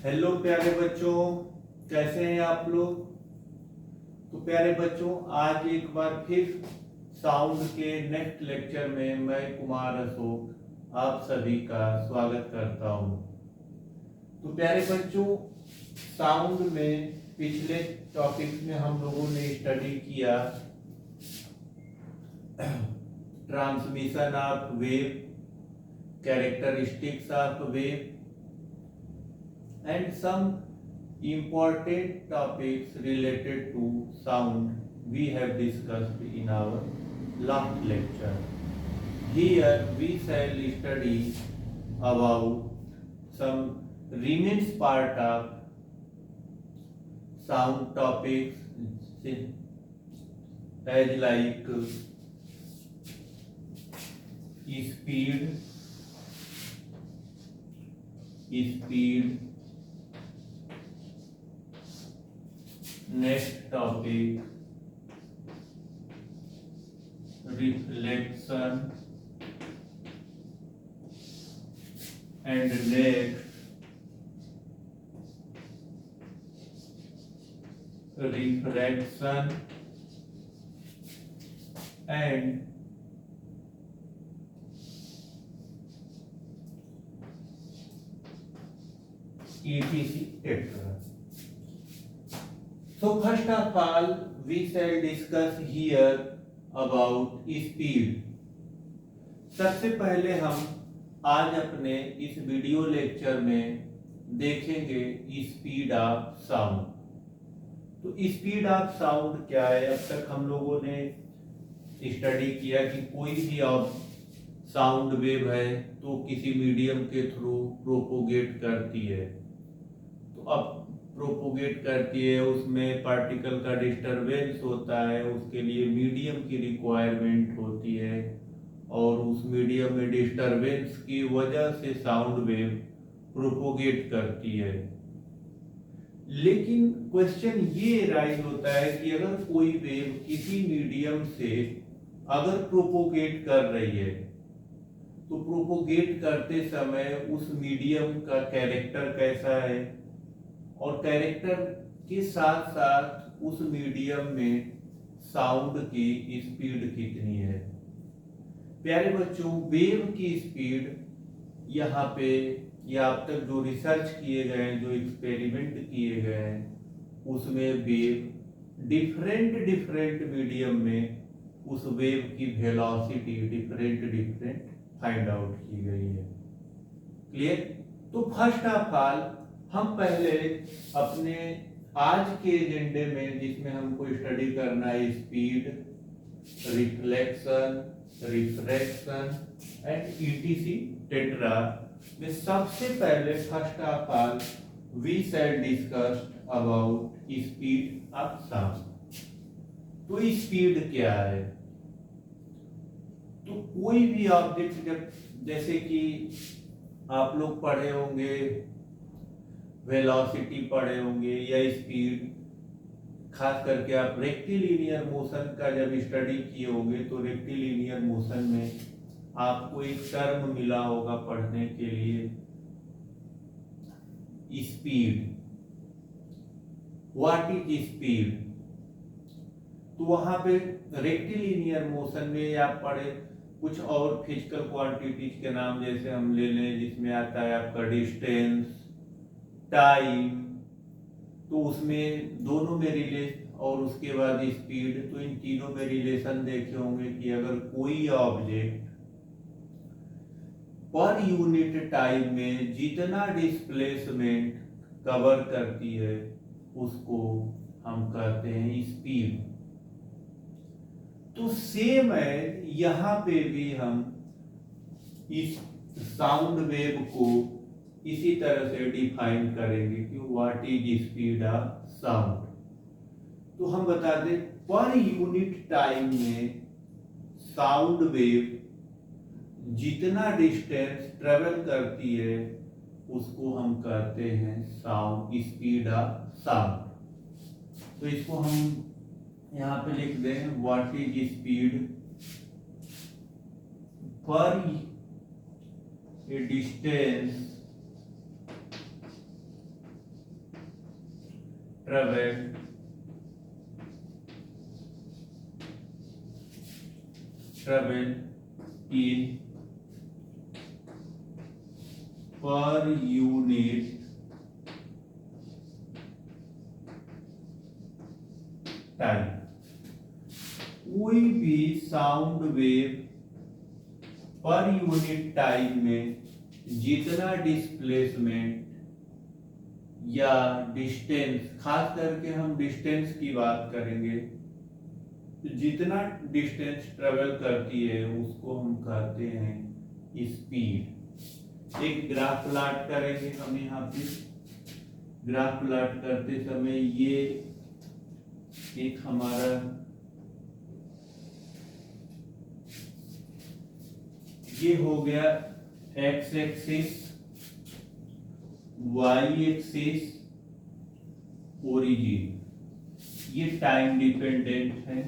Hello प्यारे बच्चों, कैसे हैं आप लोग। तो प्यारे बच्चों, आज एक बार फिर साउंड के नेक्स्ट लेक्चर में मैं कुमार अशोक आप सभी का स्वागत करता हूं। तो प्यारे बच्चों, साउंड में पिछले टॉपिक में हम लोगों ने स्टडी किया transmission of wave, characteristics of wave and some important topics related to sound we have discussed in our last lecture. Here we shall study about some remains part of sound topics as like speed. Next topic, reflection, and next refraction and etc. So first of all, we shall discuss here about speed. सबसे पहले हम आज अपने इस video lecture में देखेंगे speed of sound. तो speed of sound क्या है। अब तक हम लोगों ने स्टडी किया कि कोई भी अब साउंड वेव है तो किसी मीडियम के थ्रू प्रोपोगेट करती है। तो अब प्रोपोगेट करती है, उसमें पार्टिकल का डिस्टरबेंस होता है, उसके लिए मीडियम की रिक्वायरमेंट होती है और उस मीडियम में डिस्टरबेंस की वजह से साउंड वेव प्रोपोगेट करती है। लेकिन क्वेश्चन ये राइज होता है कि अगर कोई वेव किसी मीडियम से अगर प्रोपोगेट कर रही है तो प्रोपोगेट करते समय उस मीडियम का कैरेक्टर कैसा है और कैरेक्टर के साथ साथ उस मीडियम में साउंड की स्पीड कितनी है। प्यारे बच्चों, वेव की स्पीड यहाँ पे या अब तक जो रिसर्च किए गए हैं, जो एक्सपेरिमेंट किए गए हैं, उसमें वेव डिफरेंट मीडियम में उस वेव की वेलोसिटी डिफरेंट फाइंड आउट की गई है। क्लियर। तो फर्स्ट ऑफ ऑल हम पहले अपने आज के एजेंडे में जिसमें हमको स्टडी करना है speed, reflection, refraction and ETC टेट्रा में सबसे पहले first of all we shall discuss about speed of sound. तो स्पीड क्या है। तो कोई भी ऑब्जेक्ट जब जैसे कि आप लोग पढ़े होंगे, वेलोसिटी पढ़े होंगे या स्पीड, खास करके आप रेक्टिलिनियर मोशन का जब स्टडी किए होंगे तो रेक्टिलिनियर मोशन में आपको एक टर्म मिला होगा पढ़ने के लिए, स्पीड। What is speed. तो वहां पे रेक्टिलिनियर मोशन में आप पढ़े कुछ और फिजिकल क्वांटिटीज के नाम, जैसे हम ले लें जिसमें आता है आपका डिस्टेंस, टाइम, तो उसमें दोनों में रिलेशन और उसके बाद स्पीड। तो इन तीनों में रिलेशन देखे होंगे कि अगर कोई ऑब्जेक्ट पर यूनिट टाइम में जितना डिस्प्लेसमेंट कवर करती है उसको हम कहते हैं स्पीड। तो सेम है यहाँ पे भी हम इस साउंड वेव को इसी तरह से डिफाइन करेंगे कि what is speed of sound. तो हम बता दें पर यूनिट टाइम में साउंड वेव जितना डिस्टेंस ट्रेवल करती है उसको हम कहते हैं साउंड, स्पीड ऑफ साउंड। तो इसको हम यहाँ पे लिख दें व्हाट इज स्पीड पर a distance traveled travel in per unit time. कोई भी साउंड वेव पर यूनिट टाइम में जितना डिस्प्लेसमेंट या डिस्टेंस, खास करके हम डिस्टेंस की बात करेंगे, तो जितना डिस्टेंस ट्रेवल करती है उसको हम कहते हैं स्पीड। एक ग्राफ प्लॉट करेंगे हम यहाँ पे। ग्राफ प्लॉट करते समय ये एक हमारा ये हो गया x axis, y axis, origin, ये टाइम डिपेंडेंट है।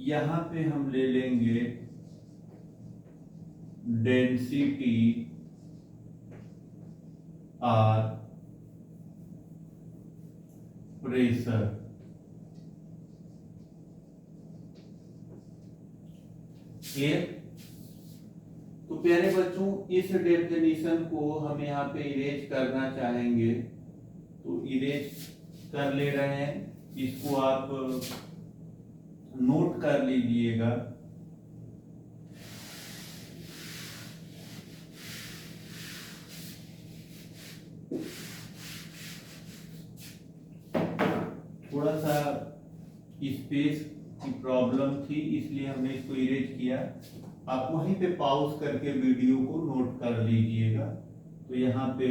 यहां पे हम ले लेंगे डेंसिटी आर, प्रेशर। क्लियर? तो प्यारे बच्चों, इस डेफिनेशन को हम यहाँ पे इरेज करना चाहेंगे तो इरेज कर ले रहे हैं। इसको आप नोट कर लीजिएगा। थोड़ा सा स्पेस की प्रॉब्लम थी इसलिए हमने इसको इरेज किया। आप वहीं पे पॉज करके वीडियो को नोट कर लीजिएगा। तो यहाँ पे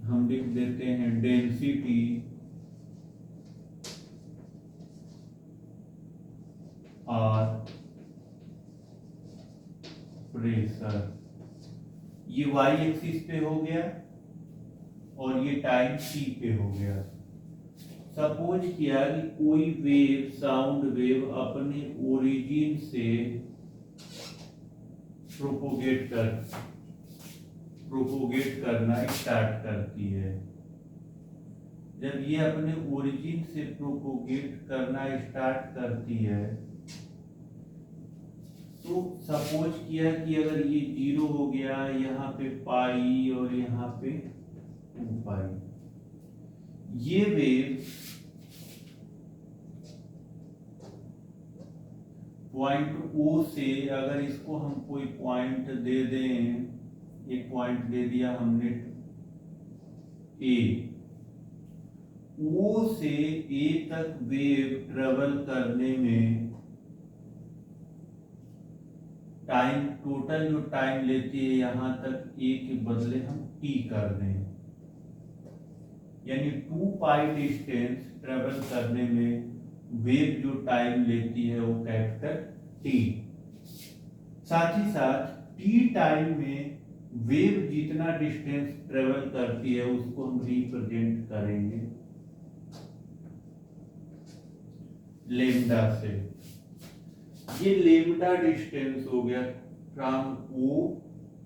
हम लिख देते हैं डेंसिटी और प्रेशर। ये वाई एक्सिस पे हो गया और ये टाइम टी पे हो गया। सपोज किया कि कोई वेव, साउंड वेव अपने ओरिजिन से प्रोपोगेट करना स्टार्ट करती है। जब ये अपने ओरिजिन से प्रोपोगेट करना स्टार्ट करती है तो सपोज किया कि अगर ये 0 हो गया, यहाँ पे पाई और यहाँ पे 2 पाई, ये वेव पॉइंट ओ से, अगर इसको हम कोई पॉइंट दे दें, एक पॉइंट दे दिया हमने ए, ओ से ए तक वेव ट्रेवल करने में टाइम, टोटल जो टाइम लेती है यहां तक ए के बदले हम टी कर दें, यानी 2 पाई डिस्टेंस ट्रेवल करने में वेव जो टाइम लेती है वो कैपिटल टी। साथ ही साथ टी टाइम में वेव जितना डिस्टेंस ट्रेवल करती है उसको हम रिप्रेजेंट करेंगे लेमडा से। ये लेमडा डिस्टेंस हो गया from O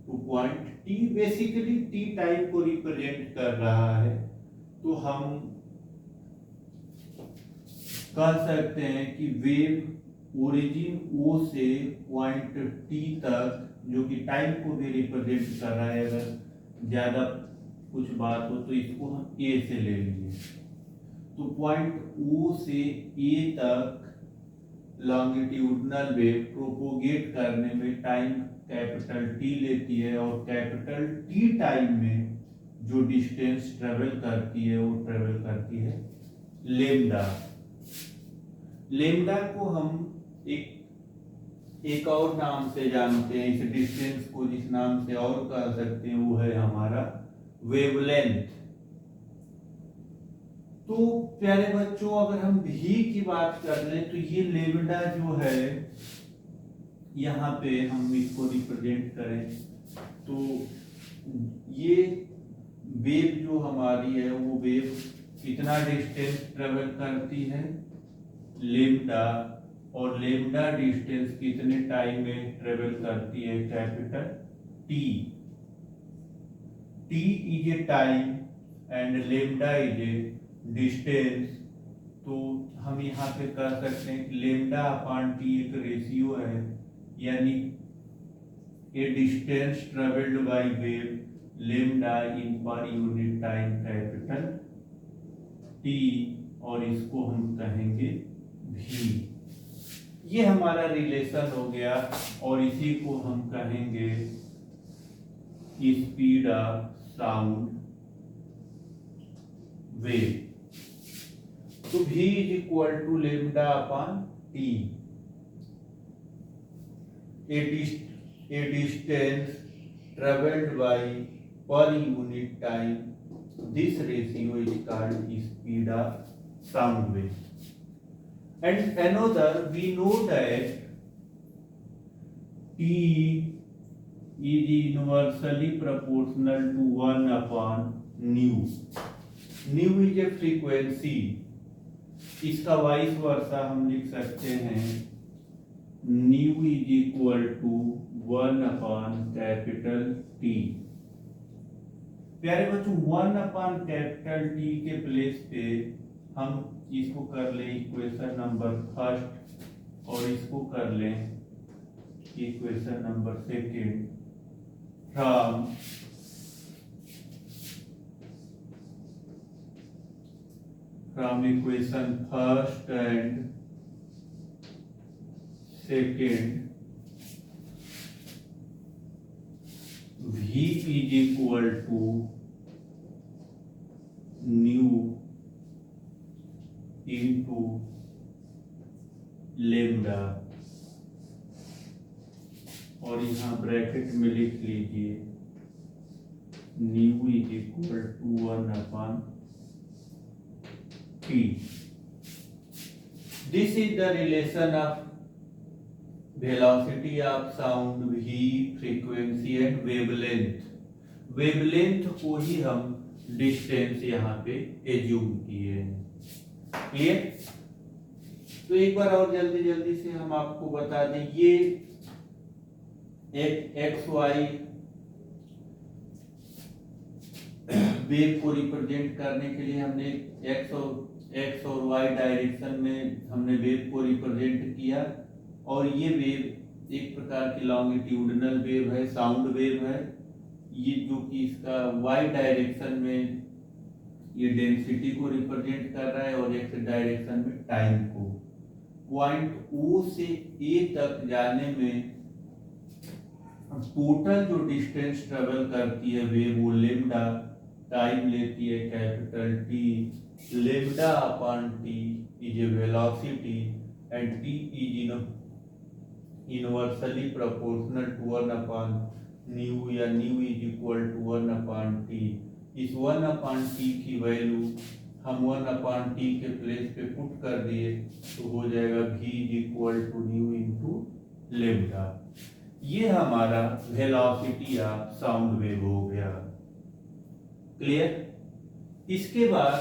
to point T. Basically T time को रिप्रेजेंट कर रहा है। तो हम कह सकते हैं कि वेव ओरिजिन ओ से पॉइंट टी तक, जो कि टाइम को भी रिप्रेजेंट कर रहा है, अगर ज्यादा कुछ बात हो तो इसको हम ए से ले लेंगे। तो पॉइंट ओ से ए तक लॉन्गिट्यूडनल वेव प्रोपोगेट करने में टाइम कैपिटल टी लेती है और कैपिटल टी टाइम में जो डिस्टेंस ट्रेवल करती है वो ट्रेवल करती है लेमडा। लेमडा को हम एक और नाम से जानते हैं, इस डिस्टेंस को जिस नाम से और कह सकते हैं वो है हमारा वेवलेंथ। तो प्यारे बच्चों, अगर हम भी की बात कर लें तो ये लेमडा जो है, यहाँ पे हम इसको रिप्रेजेंट करें तो ये वेव जो हमारी है वो वेव कितना डिस्टेंस ट्रेवल करती है लेमडा, और लेमडा डिस्टेंस कितने टाइम में ट्रेवल करती है capital T. T is A time and lambda is a distance, तो हम यहाँ पे कह सकते हैं कि लेमडा अपॉन टी एक रेशियो है, यानी ए distance travelled by wave lambda इन पर यूनिट टाइम कैपिटल टी, और इसको हम कहेंगे भी। ये हमारा रिलेशन हो गया, और इसी को हम कहेंगे स्पीड ऑफ साउंड वेव। तो v is equal to lambda upon T, a distance travelled by per unit time, this ratio is called speed of sound wave. And another, we know that T is inversely proportional to 1 upon nu. Nu is a frequency. इसका vice versa हम लिख सकते हैं nu is equal to 1 upon capital T। प्यारे बच्चों, 1 upon capital T के place पे हम इसको कर ले इक्वेशन नंबर फर्स्ट, और इसको कर ले equation number second. From equation first and second, v is equal to nu into lambda, और यहाँ ब्रैकेट में लिख लीजिए nu is equal to 1 upon T. This is the relation of velocity of sound, v, frequency and wavelength. Wavelength को ही हम distance यहाँ पे एज्यूम किए हैं। क्लियर? तो एक बार और जल्दी से हम आपको बता दें, ये एक्स वाई वेव को रिप्रेजेंट करने के लिए हमने एक्स और वाई डायरेक्शन में हमने वेव को रिप्रेजेंट किया, और ये वेव एक प्रकार की लॉन्गिट्यूडिनल वेव है, साउंड वेव है। ये जो कि इसका वाई डायरेक्शन में ये डेंसिटी को रिप्रेजेंट कर रहा है, और एक्स डायरेक्शन में टाइम को। पॉइंट ओ से ए तक जाने में टोटल जो डिस्टेंस ट्रेवल करती है वेव, वो लेमडा टाइम लेती है capital T. Lambda upon T is a velocity and T is inversely proportional to 1 upon nu, या nu is equal to 1 upon T. इस 1 अपॉन टी की वैल्यू हम 1 अपॉन टी के प्लेस पे put कर दिए, तो हो जाएगा v is equal to nu into lambda. ये हमारा वेलोसिटी ऑफ साउंड वेव हो गया। क्लियर? इसके बाद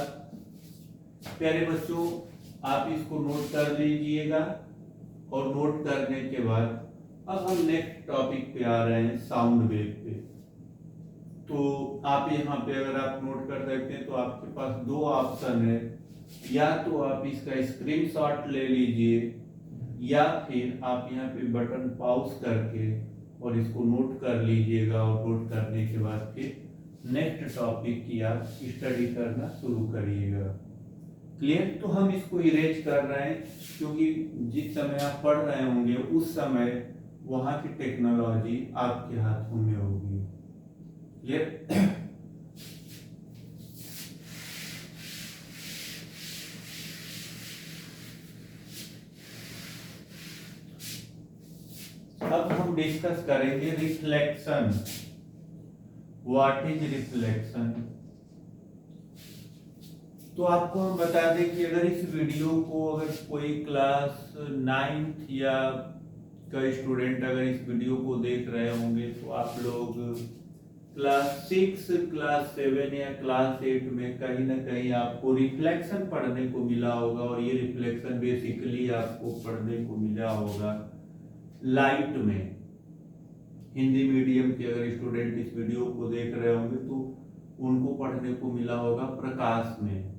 प्यारे बच्चों, आप इसको नोट कर लीजिएगा, और नोट करने के बाद अब हम नेक्स्ट टॉपिक पे आ रहे हैं, साउंड वेव पे। तो आप यहाँ पे अगर आप नोट कर सकते हैं तो आपके पास दो ऑप्शन है, या तो आप इसका स्क्रीनशॉट ले लीजिए, या फिर आप यहाँ पे बटन पॉज करके और इसको नोट कर लीजिएगा, और नोट करने के बाद फिर नेक्स्ट टॉपिक की आप स्टडी करना शुरू करिएगा। क्लियर? तो हम इसको इरेज कर रहे हैं, क्योंकि जिस समय आप पढ़ रहे होंगे उस समय वहां की टेक्नोलॉजी आपके हाथों में होगी। क्लियर? अब हम डिस्कस करेंगे रिफ्लेक्शन। What is reflection? तो आपको हम बता दें कि अगर इस वीडियो को अगर कोई क्लास 9th या का स्टूडेंट अगर इस वीडियो को देख रहे होंगे, तो आप लोग क्लास 6, क्लास 7 या क्लास 8 में कहीं ना कहीं आपको रिफ्लेक्शन पढ़ने को मिला होगा। और ये रिफ्लेक्शन बेसिकली आपको पढ़ने को मिला होगा लाइट में। हिंदी मीडियम के अगर स्टूडेंट इस वीडियो को देख रहे होंगे तो उनको पढ़ने को मिला होगा प्रकाश में।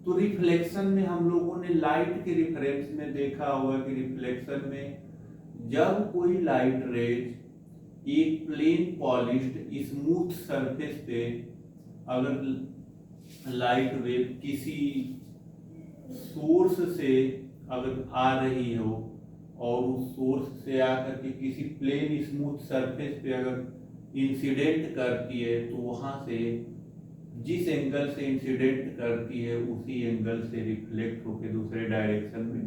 तो रिफ्लेक्शन में हम लोगों ने लाइट के रिफरेंस में देखा होगा कि रिफ्लेक्शन में जब कोई लाइट रेज एक प्लेन पॉलिश्ड स्मूथ सरफेस पे अगर लाइट वेव किसी सोर्स से अगर आ रही हो और उस सोर्स से आकर के किसी प्लेन स्मूथ सरफेस पे अगर इंसिडेंट करती है, तो वहां से जिस एंगल से इंसिडेंट करती है उसी एंगल से रिफ्लेक्ट होकर दूसरे डायरेक्शन में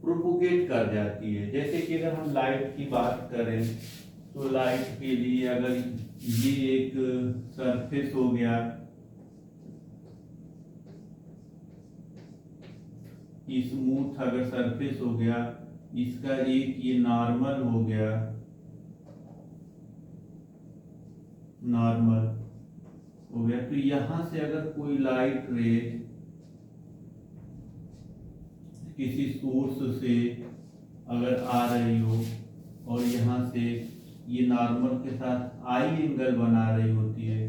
प्रोपोगेट कर जाती है। जैसे कि अगर हम लाइट की बात करें तो लाइट के लिए अगर ये एक सरफेस हो गया, स्मूथ अगर सरफेस हो गया, इसका एक ये नॉर्मल हो गया, नॉर्मल हो गया, तो यहां से अगर कोई लाइट रेज किसी सोर्स से अगर आ रही हो और यहां से ये नॉर्मल के साथ आई एंगल बना रही होती है,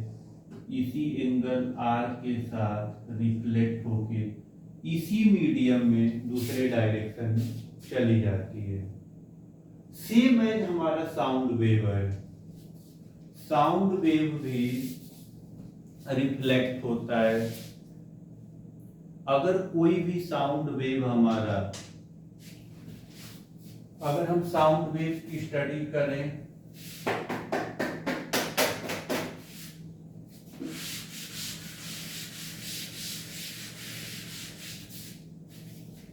इसी एंगल आर के साथ रिफ्लेक्ट होके इसी मीडियम में दूसरे डायरेक्शन में चली जाती है। सेम एज हमारा साउंड वेव है, साउंड वेव भी रिफ्लेक्ट होता है। अगर कोई भी साउंड वेव हमारा, अगर हम साउंड वेव की स्टडी करें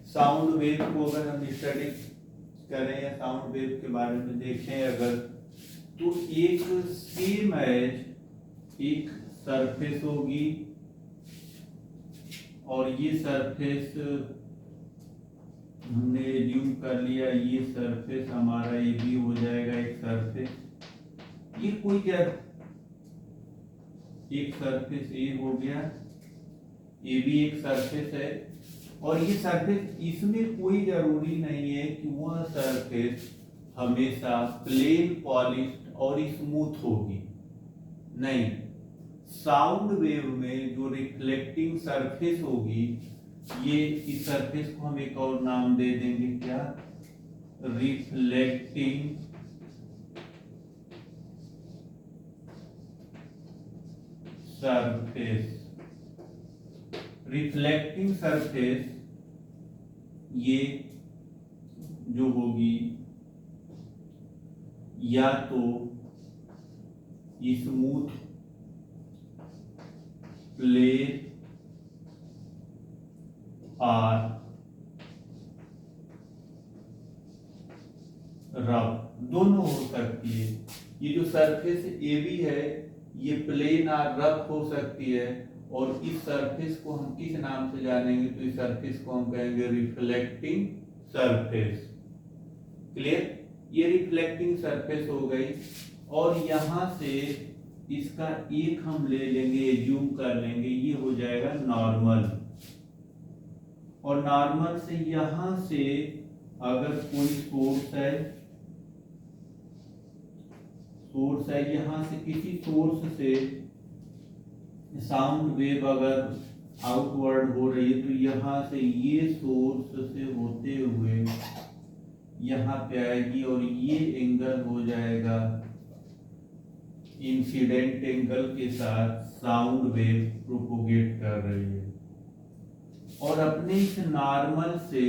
साउंड वेव को अगर हम स्टडी करें या साउंड वेव के बारे में देखें अगर, तो एक सेम एज एक सरफेस होगी और ये सरफेस हमने एज्यूम कर लिया, ये सरफेस हमारा ये भी हो जाएगा एक सरफेस, ये कोई क्या एक सरफेस ए हो गया, ये भी एक सरफेस है। और ये सरफेस, इसमें कोई जरूरी नहीं है कि वह सरफेस हमेशा प्लेन पॉलिश्ड और स्मूथ होगी, नहीं। साउंड वेव में जो रिफ्लेक्टिंग सरफेस होगी, ये इस सरफेस को हम एक और नाम दे देंगे, क्या? Reflecting surface. रिफ्लेक्टिंग सरफेस ये जो होगी या तो स्मूथ, प्लेन और रफ, दोनों हो सकती है। ये जो सरफेस ए बी है ये प्लेन और रफ हो सकती है, और इस सरफेस को हम किस नाम से जानेंगे? तो इस सरफेस को हम कहेंगे रिफ्लेक्टिंग सरफेस। क्लियर? ये रिफ्लेक्टिंग सरफेस हो गई, और यहां से इसका एक हम ले लेंगे, एज्यूम कर लेंगे, ये हो जाएगा नॉर्मल। और नॉर्मल से यहां से अगर कोई सोर्स है, यहां से किसी सोर्स से साउंड वेव अगर आउटवर्ड हो रही है, तो यहां से ये सोर्स से होते हुए यहां पे आएगी, और ये एंगल हो जाएगा इंसिडेंट एंगल के साथ साउंड वेव प्रोपोगेट कर रही है। और अपने इस नॉर्मल से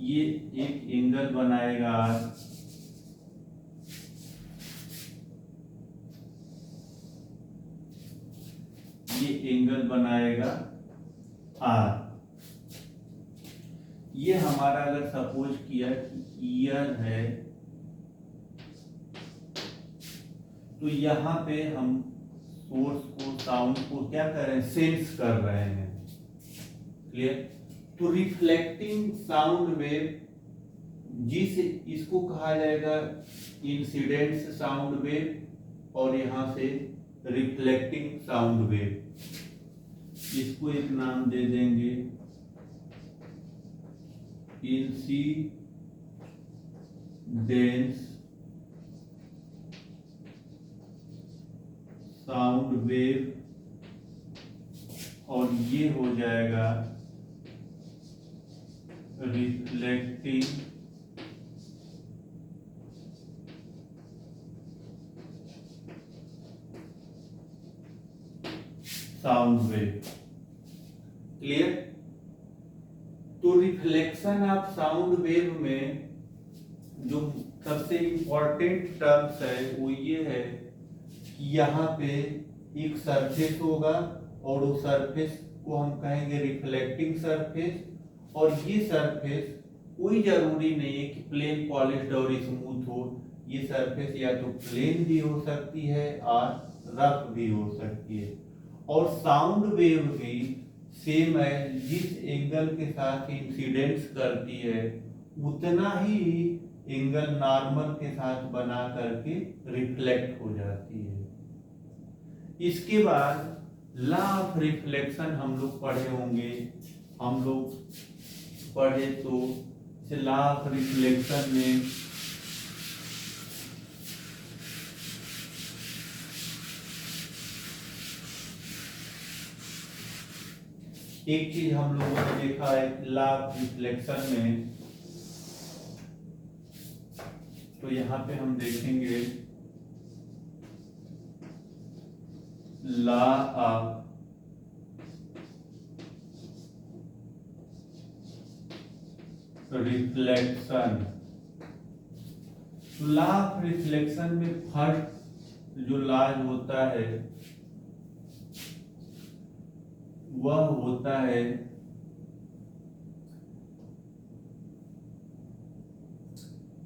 ये एक एंगल बनाएगा, ये एंगल बनाएगा आर। ये हमारा अगर सपोज किया कि ईयर है, तो यहां पे हम सोर्स को, साउंड को क्या कर रहे हैं? सेंस कर रहे हैं। क्लियर? तो रिफ्लेक्टिंग साउंड वेव, जिस इसको कहा जाएगा इंसिडेंट साउंड वेव, और यहां से रिफ्लेक्टिंग साउंड वेव, इसको एक नाम दे देंगे डेंस साउंड वेव, और ये हो जाएगा रिफ्लेक्टिंग साउंड वेव। क्लियर? तो रिफ्लेक्शन ऑफ साउंड वेव में जो सबसे इंपॉर्टेंट टर्म्स है वो ये है कि यहाँ पे एक सरफेस होगा और उस सरफेस को हम कहेंगे रिफ्लेक्टिंग सरफेस, और ये सरफेस कोई जरूरी नहीं है कि प्लेन पॉलिश्ड और स्मूथ हो। ये सरफेस या तो प्लेन भी हो सकती है और रफ भी हो सकती है। और साउंड वेव भी सेम है, जिस एंगल के साथ इंसिडेंस करती है उतना ही एंगल नॉर्मल के साथ बना करके रिफ्लेक्ट हो जाती है। इसके बाद लॉ ऑफ रिफ्लेक्शन हम लोग पढ़े होंगे, हम लोग पढ़े तो लॉ ऑफ रिफ्लेक्शन में एक चीज हम लोगों ने देखा है लॉ ऑफ रिफ्लेक्शन में, तो यहां पे हम देखेंगे law of reflection. Law of reflection में फर्स्ट जो लॉ होता है वह होता है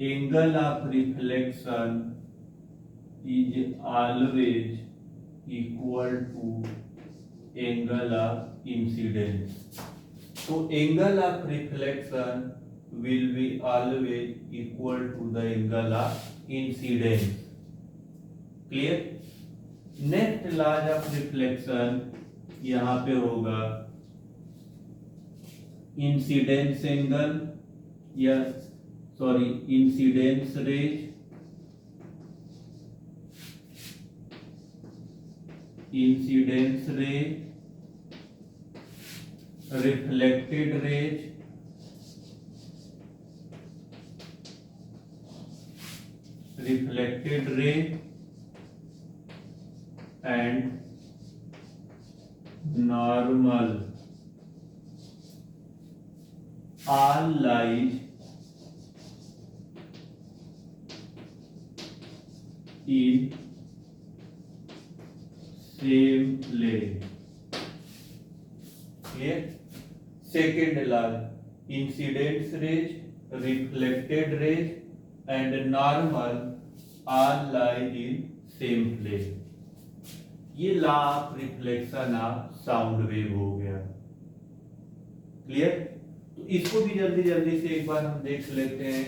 angle of reflection is always equal to angle of incidence. तो angle of reflection will be always equal to the angle of incidence. Clear? Next law of reflection यहाँ पे होगा इंसिडेंस एंगल या sorry incidence rays, incidence rays, reflected rays, reflected ray and normal all lies in same plane. Clear? Second law, incidence rays, reflected rays and normal all lie in same plane. ये law of reflection of sound wave हो गया। Clear? तो इसको भी जल्दी जल्दी से एक बार हम देख लेते हैं।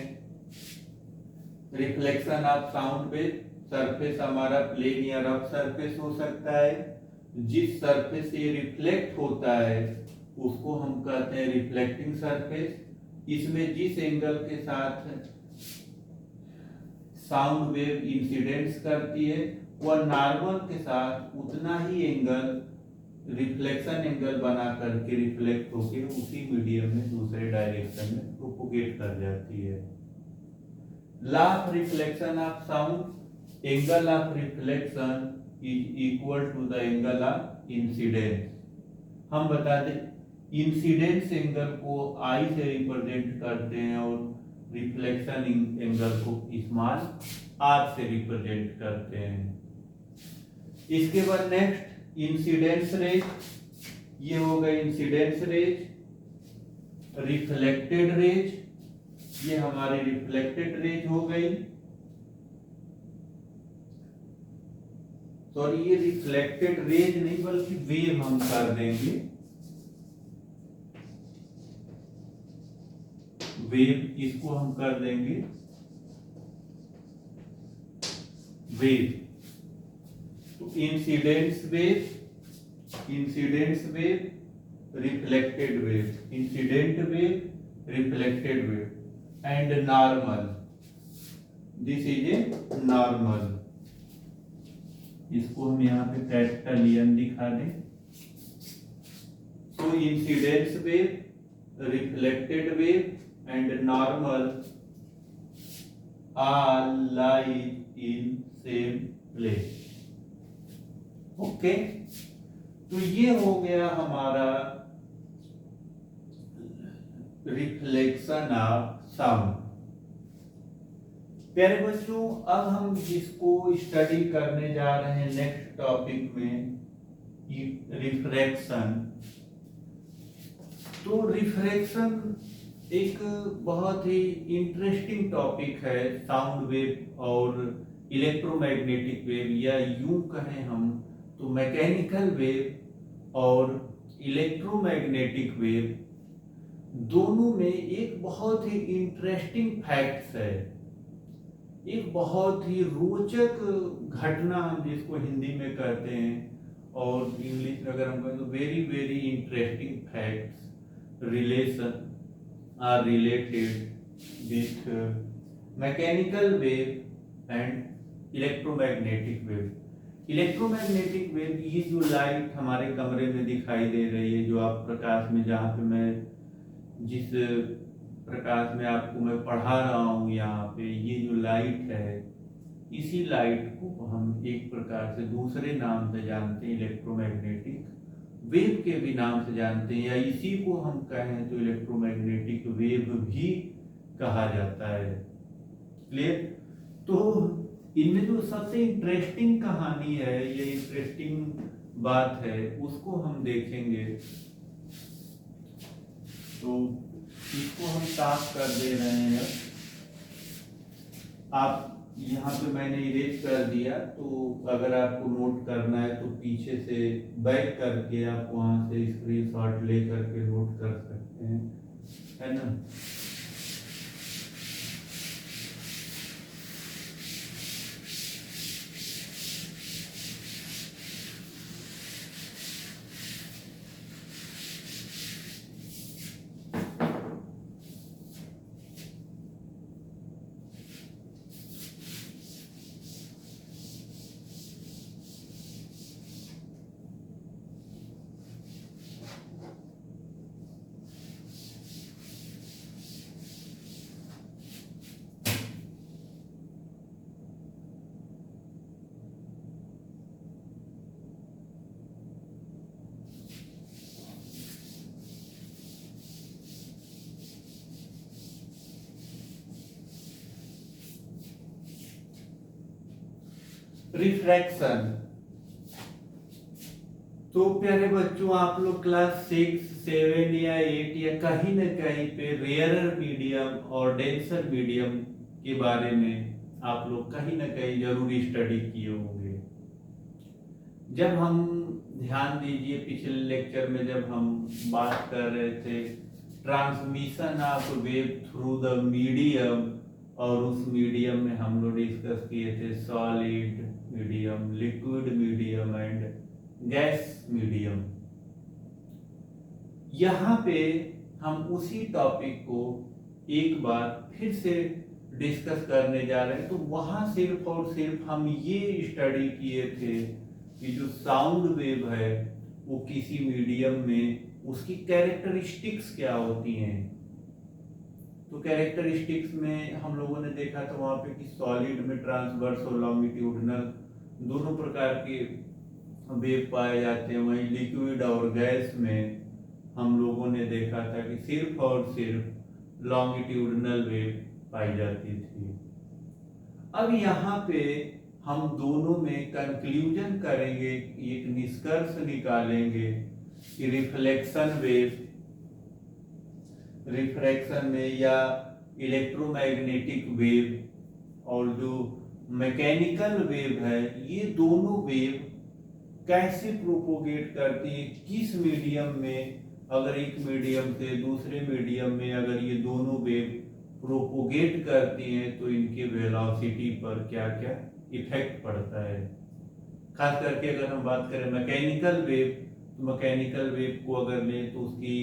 Reflection of sound wave, surface हमारा प्लेन या रफ सरफेस हो सकता है, जिस सरफेस से रिफ्लेक्ट होता है उसको हम कहते हैं रिफ्लेक्टिंग सरफेस। इसमें जिस एंगल के साथ साउंड वेव इंसिडेंस करती है वह नॉर्मल के साथ उतना ही एंगल रिफ्लेक्शन एंगल बना करके रिफ्लेक्ट होकर उसी मीडियम में दूसरे डायरेक्शन में प्रोपोगेट कर जाती है। Law of reflection of sound, angle of reflection is equal to the angle of incidence. हम बता दें इंसिडेंस एंगल को आई से रिप्रेजेंट करते हैं और रिफ्लेक्शन एंगल को स्मॉल आर से रिप्रेजेंट करते हैं। इसके बाद नेक्स्ट इंसिडेंस रेज, ये हो गए इंसिडेंस रेज, रिफ्लेक्टेड रेज, ये हमारी रिफ्लेक्टेड रेज हो गई, सॉरी ये रिफ्लेक्टेड रेज नहीं बल्कि वेव हम कर देंगे, वेव इसको हम कर देंगे वेव। तो incidence wave, incidence wave, reflected wave, incident wave, reflected wave and normal this is a normal, इसको हम यहाँ पे कैपिटल एन दिखा दें। So incidence wave, reflected wave and normal all lie in same place। Okay, तो ये हो गया हमारा रिफ्लेक्शन ऑफ साउंड। प्यारे बच्चों, अब हम जिसको स्टडी करने जा रहे हैं नेक्स्ट टॉपिक में, रिफ्रैक्शन। तो रिफ्रैक्शन एक बहुत ही इंटरेस्टिंग टॉपिक है। साउंड वेव और इलेक्ट्रोमैग्नेटिक वेव, या यूं कहें हम तो मैकेनिकल वेव और इलेक्ट्रोमैग्नेटिक वेव, दोनों में एक बहुत ही इंटरेस्टिंग फैक्ट्स है, एक बहुत ही रोचक घटना हम जिसको हिंदी में कहते हैं, और इंग्लिश में अगर हम कहें तो very very interesting facts relation are related with mechanical wave and electromagnetic wave। Electromagnetic wave, ये जो लाइट हमारे कमरे में दिखाई दे रही है, जो आप प्रकाश में, जहाँ पे मैं जिस प्रकाश में आपको मैं पढ़ा रहा हूँ यहाँ पे, ये जो लाइट है, इसी लाइट को हम एक प्रकार से दूसरे नाम से जानते हैं, इलेक्ट्रोमैग्नेटिक वेव के भी नाम से जानते हैं, या इसी को हम कहें तो इलेक्ट्रोमैग्नेटिक वेव भी कहा जाता है। क्लियर? तो इनमें जो सबसे इंटरेस्टिंग कहानी है, ये इंटरेस्टिंग बात है, उसको हम देखेंगे। तो इसको हम साफ कर दे रहे हैं। आप यहाँ पे मैंने इरेज कर दिया, तो अगर आपको नोट करना है तो पीछे से बैक करके आप वहां से स्क्रीनशॉट ले करके नोट कर सकते हैं, है ना। रिफ्रैक्शन। तो प्यारे बच्चों, आप लोग क्लास 6, 7 या 8 या कहीं न कहीं पे रेयरर मीडियम और डेंसर मीडियम के बारे में आप लोग कहीं न कहीं जरूर स्टडी किए होंगे। जब हम, ध्यान दीजिए, पिछले लेक्चर में जब हम बात कर रहे थे transmission of wave through the medium, और उस मीडियम में हम लोग डिस्कस किए थे solid medium, liquid medium and gas medium. यहाँ पे हम उसी टॉपिक को एक बार फिर से डिस्कस करने जा रहे हैं। तो वहां सिर्फ और सिर्फ हम ये स्टडी किए थे कि जो साउंड वेव है वो किसी मीडियम में उसकी कैरेक्टरिस्टिक्स क्या होती हैं। तो कैरेक्टरिस्टिक्स में हम लोगों ने देखा था वहां पे कि सॉलिड में ट्रांसवर्स और लॉन्गिट्यूडनल दोनों प्रकार के वेव पाए जाते हैं। वहीं लिक्विड और गैस में हम लोगों ने देखा था कि सिर्फ और सिर्फ लॉन्गिट्यूडनल वेव पाई जाती थी। अब यहाँ पे हम दोनों में कंक्लूजन करेंगे, एक निष्कर्ष निकालेंगे कि रिफ्रैक्शन में या इलेक्ट्रोमैग्नेटिक वेव और जो मैकेनिकल वेव है, ये दोनों वेव कैसे प्रोपोगेट करती है, किस मीडियम में, अगर एक मीडियम से दूसरे मीडियम में अगर ये दोनों वेव प्रोपोगेट करती हैं तो इनके वेलोसिटी पर क्या क्या इफेक्ट पड़ता है। खास करके अगर हम बात करें मैकेनिकल वेव, तो मैकेनिकल वेव को अगर लें तो उसकी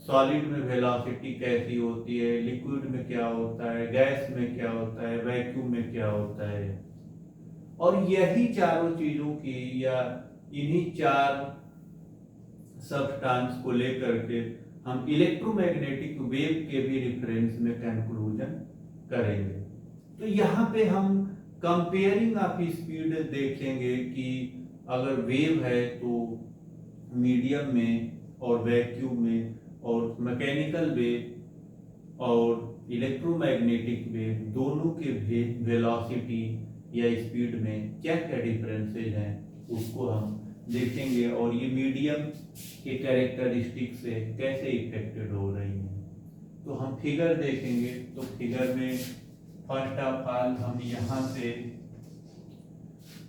सॉलिड में वेलोसिटी कैसी होती है, लिक्विड में क्या होता है, गैस में क्या होता है, वैक्यूम में क्या होता है। और यही चारों चीजों की या इन्हीं चार सब्सटेंस को लेकर के हम इलेक्ट्रोमैग्नेटिक वेव के भी रेफरेंस में कंक्लूजन करेंगे। तो यहाँ पे हम कंपेयरिंग ऑफ स्पीड देखेंगे कि अगर वेव है तो मीडियम में और वैक्यूम में, और मैकेनिकल वेव और इलेक्ट्रोमैग्नेटिक वेव दोनों के वेलोसिटी या स्पीड में क्या क्या डिफरेंसेस हैं उसको हम देखेंगे, और ये मीडियम के कैरेक्टरिस्टिक से कैसे इफेक्टेड हो रही हैं। तो हम फिगर देखेंगे। तो फिगर में फर्स्ट ऑफ ऑल हम यहाँ से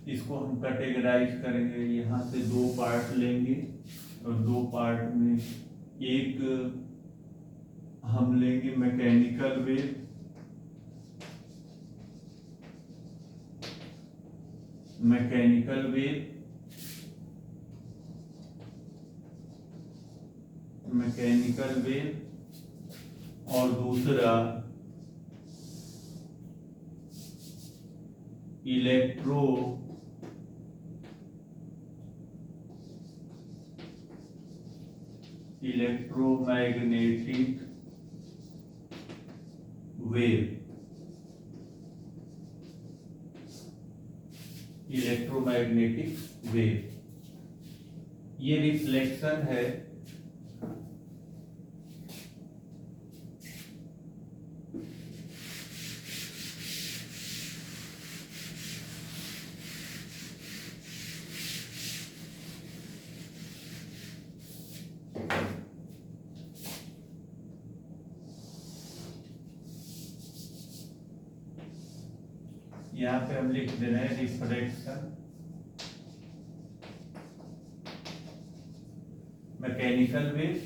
इसको हम कैटेगराइज करेंगे। यहाँ से दो पार्ट लेंगे और दो पार्ट में एक हम लेंगे mechanical wave, mechanical wave, mechanical wave, और दूसरा इलेक्ट्रोमैग्नेटिक वेव, इलेक्ट्रोमैग्नेटिक वेव। ये रिफ्लेक्शन है यहाँ पे हम लिख दे रहे हैं reflection, mechanical wave,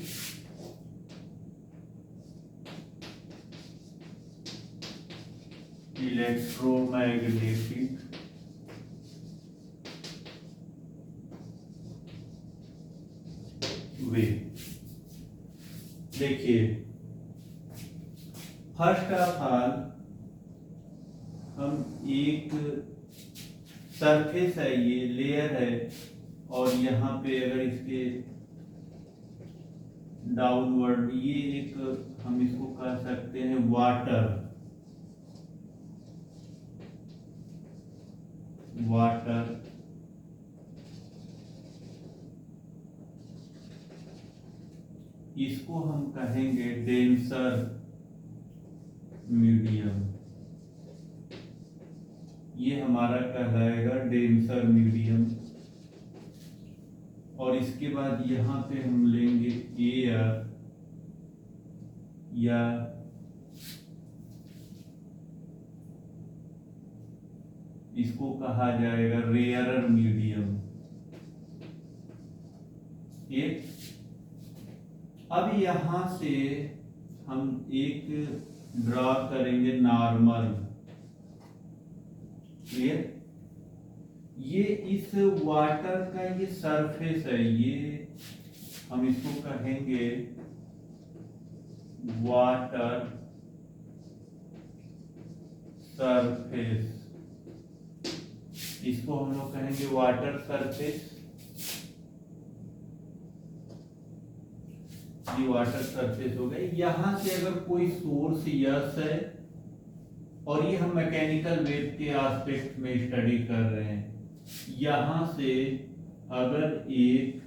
electromagnetic wave. देखिए फर्स्ट ऑफ ऑल हम एक सरफेस है, ये लेयर है, और यहाँ पे अगर इसके डाउनवर्ड ये एक हम इसको कह सकते हैं वाटर, वाटर इसको हम कहेंगे डेंसर मीडियम। ये हमारा कहलाएगा डेंसर मीडियम। और इसके बाद यहाँ पे हम लेंगे एयर या इसको कहा जाएगा रेयरर मीडियम। एक अब यहाँ से हम एक ड्रॉ करेंगे नॉर्मल। क्लियर? ये इस वाटर का ये सरफेस है, ये हम इसको कहेंगे वाटर सरफेस। इसको हम लोग कहेंगे वाटर सरफेस। ये वाटर सरफेस हो गई। यहां से अगर कोई सोर्स यस है, और ये हम मैकेनिकल वेव के एस्पेक्ट में स्टडी कर रहे हैं, यहां से अगर एक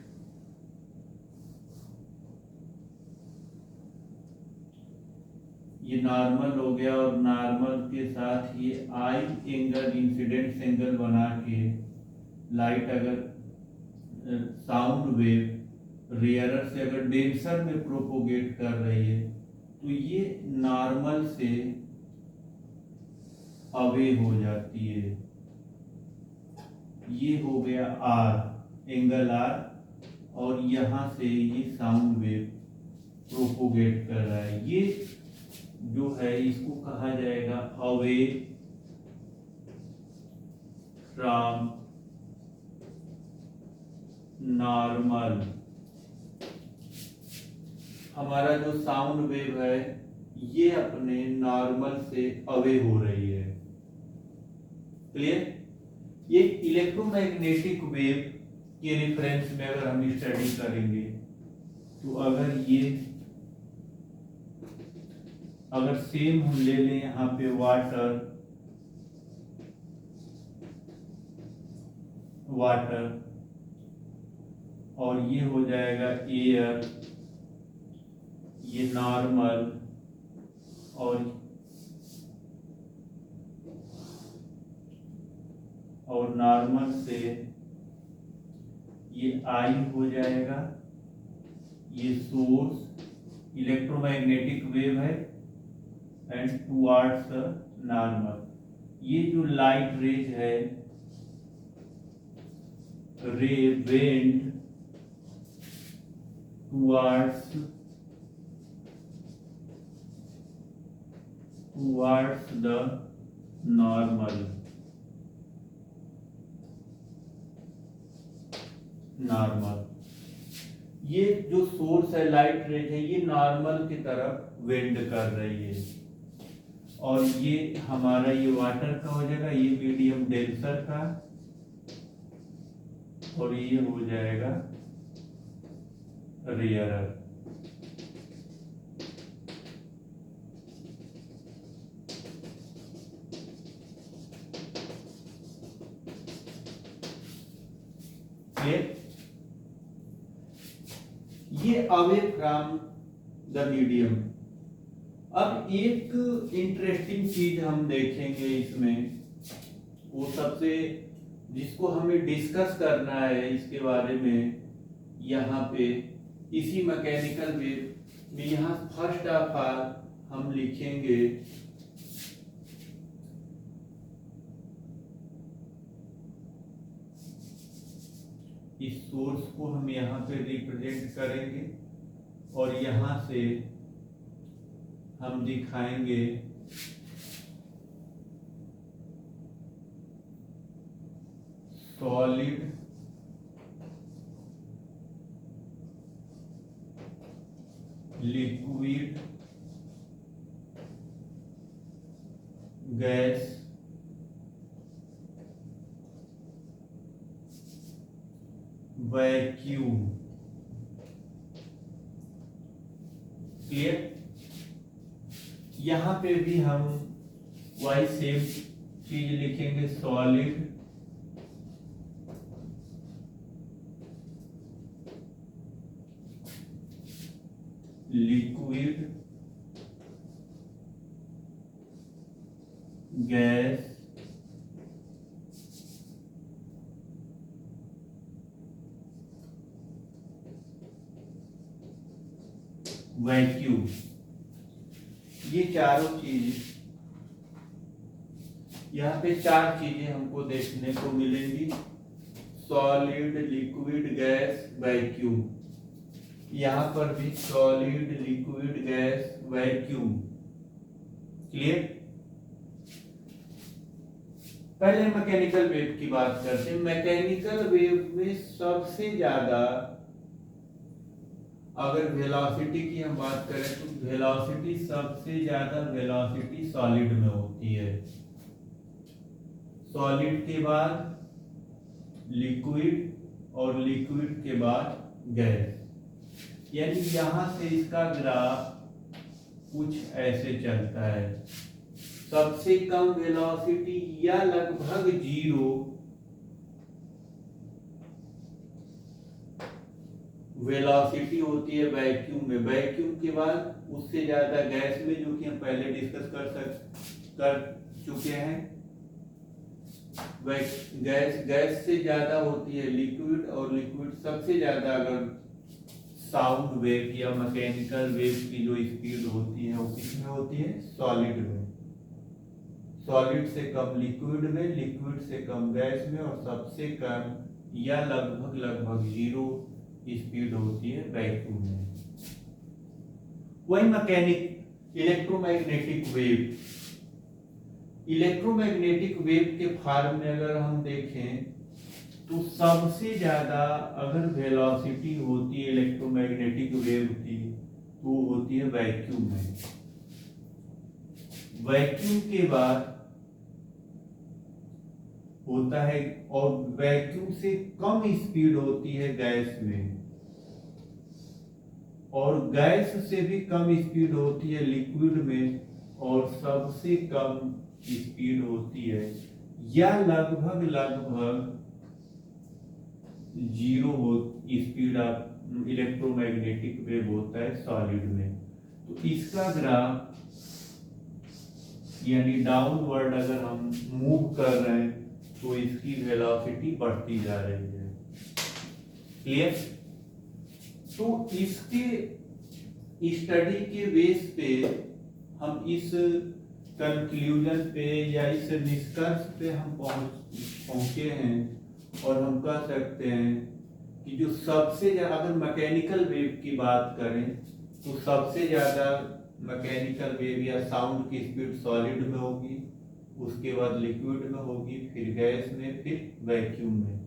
ये नॉर्मल हो गया, और नॉर्मल के साथ ये आई एंगल इंसिडेंट एंगल बना के लाइट अगर साउंड वेव रेयरर से अगर डेंसर में प्रोपोगेट कर रही है, तो ये नॉर्मल से अवे हो जाती है। ये हो गया आर, एंगल आर, और यहां से ये साउंड वेव प्रोपोगेट कर रहा है। ये जो है इसको कहा जाएगा अवे फ्रॉम नॉर्मल। हमारा जो साउंड वेव है ये अपने नॉर्मल से अवे हो रही है। क्लियर? ये इलेक्ट्रोमैग्नेटिक वेव के रेफरेंस में अगर हम स्टडी करेंगे तो अगर सेम हम ले लें यहाँ पे वाटर और ये हो जाएगा एयर, ये नॉर्मल, और नॉर्मल से ये आई हो जाएगा, ये सोर्स इलेक्ट्रोमैग्नेटिक वेव है एंड टुवर्ड्स नॉर्मल। ये जो लाइट रेज है रे वेंट टुवर्ड्स द नॉर्मल। ये जो सोर्स है लाइट रेज है ये नॉर्मल की तरफ वेंड कर रही है और ये हमारा ये वाटर का हो जाएगा, ये मीडियम डेंसर का, और ये हो जाएगा रेयरर। ये अवे फ्रॉम द मीडियम। अब एक इंटरेस्टिंग चीज हम देखेंगे इसमें, वो सबसे जिसको हमें डिस्कस करना है इसके बारे में यहाँ पे इसी मैकेनिकल वेव में। यहाँ फर्स्ट ऑफ ऑल हम लिखेंगे इस सोर्स को हम यहाँ पे रिप्रेजेंट करेंगे और यहाँ से हम दिखाएंगे solid, liquid, gas, vacuum. Clear? यहां पे भी हम वही सेम चीज लिखेंगे, सॉलिड, लिक्विड, गैस, वैक्यूम। ये चारों चीज, यहाँ पे चार चीजें हमको देखने को मिलेंगी, सॉलिड, लिक्विड, गैस, वैक्यूम। यहाँ पर भी solid, liquid, gas, vacuum. Clear? पहले मैकेनिकल वेव की बात करते हैं। मैकेनिकल वेव में सबसे ज्यादा अगर वेलोसिटी की हम बात करें तो वेलोसिटी सबसे ज्यादा वेलोसिटी सॉलिड में होती है, सॉलिड के बाद लिक्विड और लिक्विड के बाद गैस। यानी यहां से इसका ग्राफ कुछ ऐसे चलता है, सबसे कम वेलोसिटी या लगभग जीरो वेलोसिटी होती है वैक्यूम में, वैक्यूम के बाद उससे ज्यादा गैस में, जो कि हम पहले डिस्कस कर चुके हैं। गैस से ज्यादा होती है लिक्विड, और लिक्विड सबसे ज्यादा अगर साउंड वेव या मैकेनिकल वेव की जो स्पीड होती है वो किसमें होती है? सॉलिड में। सॉलिड से कम लिक्विड में, लिक्विड से कम गैस में, और सबसे कम या लगभग जीरो स्पीड होती है वैक्यूम में। वही mechanic electromagnetic wave, electromagnetic wave के फॉर्म में अगर हम देखें तो सबसे ज्यादा अगर वेलोसिटी होती है इलेक्ट्रोमैग्नेटिक वेव की तो होती है वैक्यूम में। वैक्यूम के बाद होता है, और वैक्यूम से कम स्पीड होती है गैस में, और गैस से भी कम स्पीड होती है लिक्विड में, और सबसे कम स्पीड होती है या लगभग लगभग zero speed of electromagnetic wave होता है सॉलिड में। तो इसका ग्राफ यानी डाउनवर्ड अगर हम मूव कर रहे हैं तो इसकी वेलोसिटी बढ़ती जा रही है। क्लियर? तो इसके स्टडी के बेस पे हम इस कंक्लूजन पे या इस निष्कर्ष पे हम पहुंचे हैं, और हम कह सकते हैं कि जो सबसे ज्यादा, अगर मैकेनिकल वेव की बात करें तो सबसे ज्यादा मैकेनिकल वेव या साउंड की स्पीड सॉलिड में होगी, उसके बाद लिक्विड में होगी, फिर गैस में, फिर वैक्यूम में।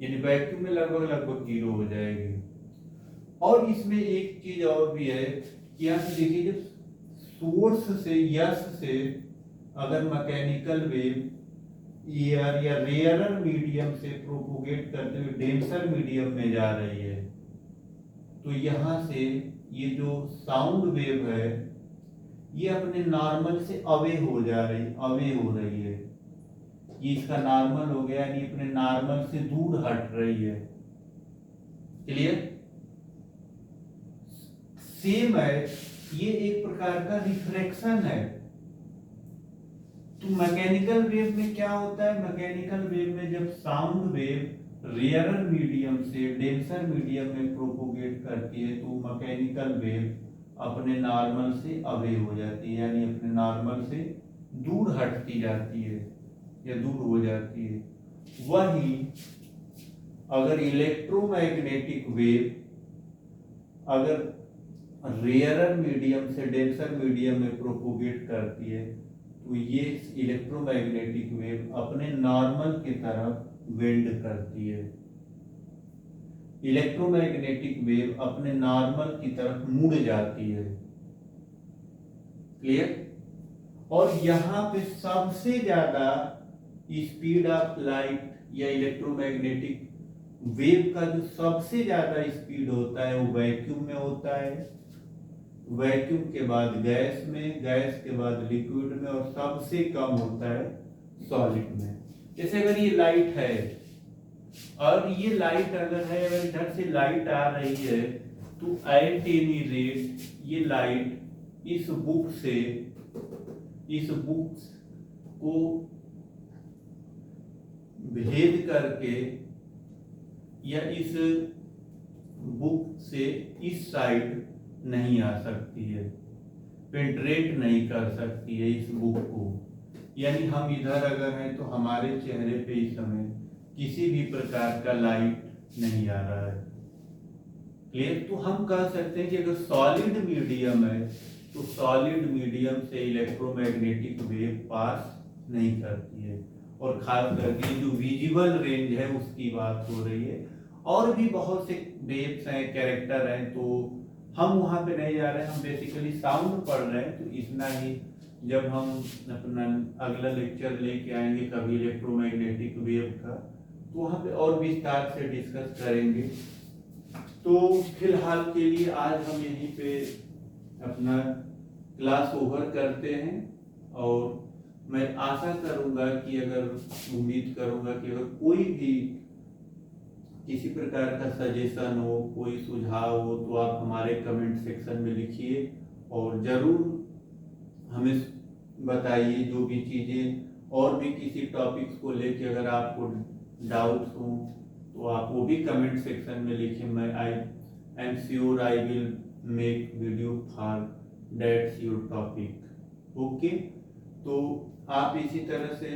यानी वैक्यूम में लगभग लगभग जीरो हो जाएगी। और इसमें एक चीज और भी है कि यहाँ से देखिए, जब सोर्स से यस से अगर मैकेनिकल वेव एयर या रेयरर मीडियम से प्रोपोगेट करते हुए डेंसर मीडियम में जा रही है, तो यहाँ से ये जो साउंड वेव है ये अपने नॉर्मल से अवे हो रही है। ये इसका नॉर्मल हो गया, यानी अपने नॉर्मल से दूर हट रही है। क्लियर? सेम है, ये एक प्रकार का रिफ्रैक्शन है। तो मैकेनिकल वेव में क्या होता है? मैकेनिकल वेव में जब साउंड वेव रेयरर मीडियम से डेंसर मीडियम में प्रोपोगेट करती है तो मैकेनिकल वेव अपने नॉर्मल से अवे हो जाती है, यानी अपने नॉर्मल से दूर हटती जाती है या दूर हो जाती है। वही अगर इलेक्ट्रोमैग्नेटिक वेव अगर रेयरर मीडियम से डेंसर मीडियम में प्रोपोगेट करती है तो ये इलेक्ट्रोमैग्नेटिक वेव अपने नॉर्मल की तरफ बेंड करती है। इलेक्ट्रोमैग्नेटिक वेव अपने नॉर्मल की तरफ मुड़ जाती है। क्लियर? और यहाँ पे सबसे ज्यादा स्पीड ऑफ लाइट या इलेक्ट्रोमैग्नेटिक वेव का जो सबसे ज्यादा स्पीड होता है वो वैक्यूम में होता है, वैक्यूम के बाद गैस में, गैस के बाद लिक्विड में, और सबसे कम होता है सॉलिड में। जैसे अगर ये लाइट है और ये लाइट अगर है, अगर इधर से लाइट आ रही है तो एट एनी रेट ये लाइट इस बुक को भेद करके या इस बुक से इस साइड नहीं आ सकती है, पेंट्रेट नहीं कर सकती है इस बुक को। यानी हम इधर अगर हैं तो हमारे चेहरे पे इस समय किसी भी प्रकार का लाइट नहीं आ रहा है। क्लियर? तो हम कह सकते हैं कि अगर सॉलिड मीडियम है तो सॉलिड मीडियम से इलेक्ट्रोमैग्नेटिक वेव पास नहीं करती है, और खास करके जो विजिबल रेंज है उसकी बात हो रही है। और भी बहुत से वेव्स हैं, कैरेक्टर हैं, तो हम वहां पे नहीं जा रहे हैं, हम बेसिकली साउंड पढ़ रहे हैं। तो इतना ही, जब हम अपना अगला लेक्चर लेके आएंगे कभी इलेक्ट्रोमैग्नेटिक वेव का, तो वहां पे और विस्तार से डिस्कस करेंगे। तो फिलहाल के लिए आज हम यहीं पे अपना क्लास ओवर करते हैं, और मैं आशा करूंगा कि उम्मीद करूंगा कि अगर कोई भी किसी प्रकार का सजेशन हो, कोई सुझाव हो, तो आप हमारे कमेंट सेक्शन में लिखिए और जरूर हमें बताइए जो भी चीजें, और भी किसी टॉपिक्स को लेके अगर आपको डाउट्स हो तो आप वो भी कमेंट सेक्शन में लिखिए। मैं I am sure I will make video for that's your topic. Okay, तो आप इसी तरह से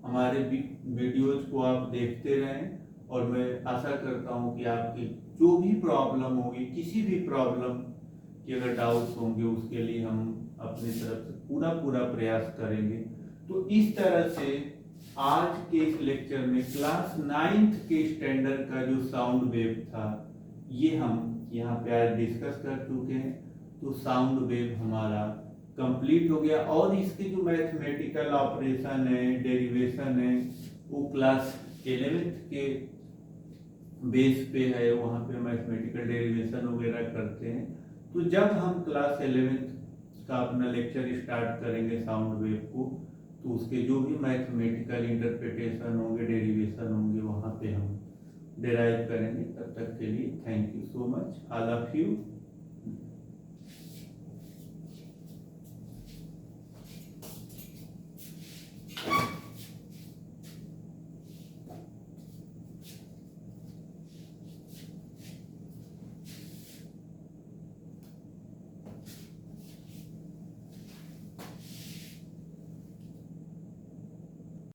हमारे वीडियोज को आप देखते रहें, और मैं आशा करता हूं कि आपकी जो भी प्रॉब्लम होगी, किसी भी प्रॉब्लम के अगर डाउट्स होंगे उसके लिए हम अपनी तरफ से पूरा प्रयास करेंगे। तो इस तरह से आज के इस लेक्चर में क्लास 9th के स्टैंडर्ड का जो साउंड वेव था ये हम यहाँ पे आज डिस्कस कर चुके हैं। तो साउंड वेव हमारा कंप्लीट हो गया, और इसके जो मैथमेटिकल ऑपरेशन है, डेरिवेशन है, वो क्लास 11th के बेस पे है, वहाँ पे मैथमेटिकल डेरिवेशन वगैरह करते हैं। तो जब हम क्लास 11th का अपना लेक्चर स्टार्ट करेंगे साउंड वेव को, तो उसके जो भी मैथमेटिकल इंटरप्रिटेशन होंगे, डेरिवेशन होंगे, वहाँ पे हम डिराइव करेंगे। तब तक के लिए thank you so much all of you.